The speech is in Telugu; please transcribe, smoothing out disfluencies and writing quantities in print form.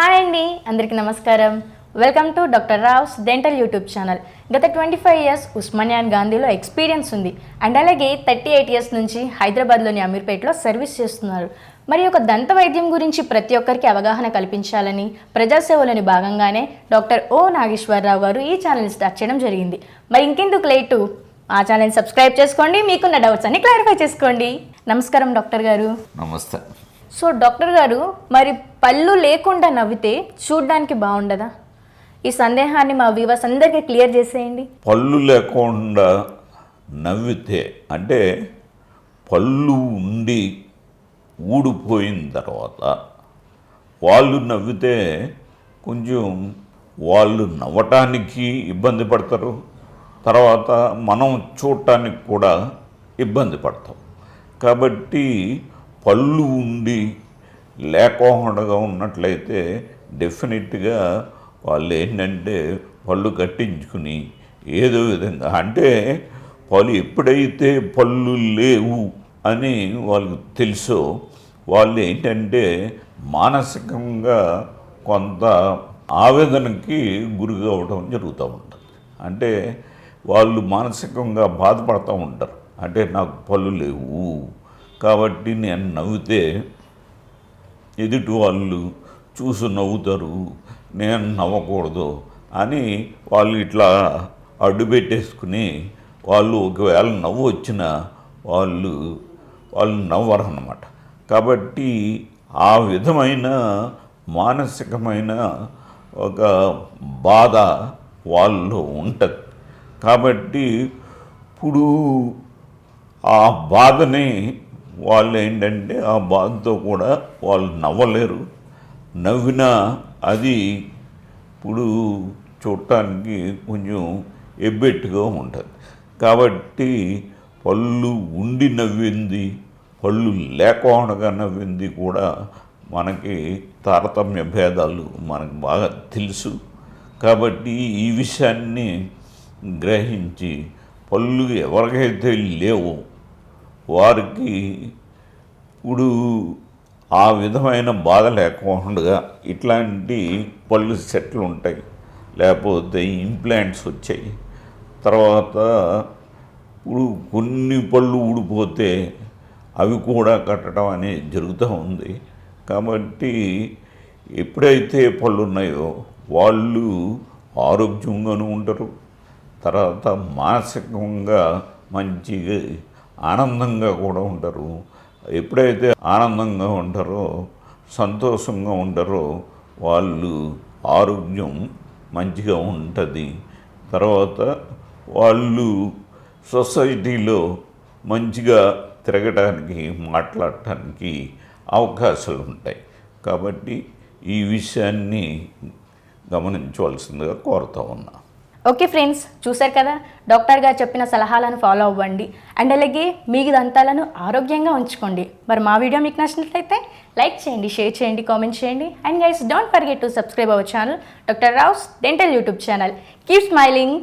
హాయ్ అండి, అందరికీ నమస్కారం. Welcome to doctor Rao's dental YouTube channel. గత 25 ఇయర్స్ ఉస్మానియా గాంధీలో ఎక్స్పీరియన్స్ ఉంది అండ్ అలాగే 38 ఇయర్స్ నుంచి హైదరాబాద్లోని అమీర్పేటలో సర్వీస్ చేస్తున్నారు. మరి ఒక దంత వైద్యం గురించి ప్రతి ఒక్కరికి అవగాహన కల్పించాలని ప్రజాసేవలోని భాగంగానే డాక్టర్ ఓ నాగేశ్వరరావు గారు ఈ ఛానల్ని స్టార్ట్ చేయడం జరిగింది. మరి ఇంకెందుకు లేటు, ఆ ఛానల్ని సబ్స్క్రైబ్ చేసుకోండి, మీకున్న డౌట్స్ అన్ని క్లారిఫై చేసుకోండి. నమస్కారం డాక్టర్ గారు. నమస్తే. సో డాక్టర్ గారు, మరి పళ్ళు లేకుండా నవ్వితే చూడ్డానికి బాగుండదా? ఈ సందేహాన్ని మా వ్యూవర్స్ అందరికీ క్లియర్ చేసేయండి. పళ్ళు లేకుండా నవ్వితే అంటే పళ్ళు ఉండి ఊడిపోయిన తర్వాత వాళ్ళు నవ్వితే కొంచెం వాళ్ళు నవ్వటానికి ఇబ్బంది పడతారు, తర్వాత మనం చూడటానికి కూడా ఇబ్బంది పడతాం. కాబట్టి పళ్ళు ఉండి లేకుండా ఉన్నట్లయితే డెఫినెట్గా వాళ్ళు ఏంటంటే పళ్ళు కట్టించుకుని ఏదో విధంగా అంటే వాళ్ళు ఎప్పుడైతే పళ్ళు లేవు అని వాళ్ళకి తెలుసో వాళ్ళు ఏంటంటే మానసికంగా కొంత ఆవేదనకి గురి కావడం జరుగుతూ ఉంటుంది. అంటే వాళ్ళు మానసికంగా బాధపడుతూ ఉంటారు. అంటే నాకు పళ్ళు లేవు కాబట్టి నేను నవ్వితే ఎదుటి వాళ్ళు చూసి నవ్వుతారు, నేను నవ్వకూడదు అని వాళ్ళు ఇట్లా అడ్డు పెట్టేసుకుని వాళ్ళు ఒకవేళ నవ్వు వచ్చినా వాళ్ళు నవ్వరు అన్నమాట. కాబట్టి ఆ విధమైన మానసికమైన ఒక బాధ వాళ్ళు ఉంటుంది. కాబట్టి ఇప్పుడు ఆ బాధని వాళ్ళు ఏంటంటే ఆ బాధతో కూడా వాళ్ళు నవ్వలేరు. నవ్వినా అది ఇప్పుడు చూడటానికి కొంచెం ఎబ్బెట్టుగా ఉంటుంది. కాబట్టి పళ్ళు ఉండి నవ్వింది, పళ్ళు లేకుండా నవ్వింది కూడా మనకి తారతమ్య భేదాలు మనకు బాగా తెలుసు. కాబట్టి ఈ విషయాన్ని గ్రహించి పళ్ళు ఎవరికైతే లేవో వారికి ఇప్పుడు ఆ విధమైన బాధ లేకుండా ఇట్లాంటి పళ్ళు సెట్లు ఉంటాయి, లేకపోతే ఇంప్లాంట్స్ వచ్చాయి. తర్వాత ఇప్పుడు కొన్ని పళ్ళు ఊడిపోతే అవి కూడా కట్టడం అనేది జరుగుతూ ఉంది. కాబట్టి ఎప్పుడైతే పళ్ళు ఉన్నాయో వాళ్ళు ఆరోగ్యంగానూ ఉంటారు, తర్వాత మానసికంగా మంచిగా ఆనందంగా కూడా ఉంటారు. ఎప్పుడైతే ఆనందంగా ఉంటారో సంతోషంగా ఉంటారో వాళ్ళు ఆరోగ్యం మంచిగా ఉంటుంది. తర్వాత వాళ్ళు సొసైటీలో మంచిగా తిరగడానికి మాట్లాడటానికి అవకాశాలు ఉంటాయి. కాబట్టి ఈ విషయాన్ని గమనించవలసిందిగా కోరుతూ ఉన్నా. ఓకే ఫ్రెండ్స్, చూశారు కదా, డాక్టర్ గారు చెప్పిన సలహాలను ఫాలో అవ్వండి అండ్ అలాగే మీ దంతాలను ఆరోగ్యంగా ఉంచుకోండి. మరి మా వీడియో మీకు నచ్చినట్లయితే లైక్ చేయండి, షేర్ చేయండి, కామెంట్ చేయండి and guys don't forget to subscribe our channel doctor Rao's dental YouTube channel. Keep smiling.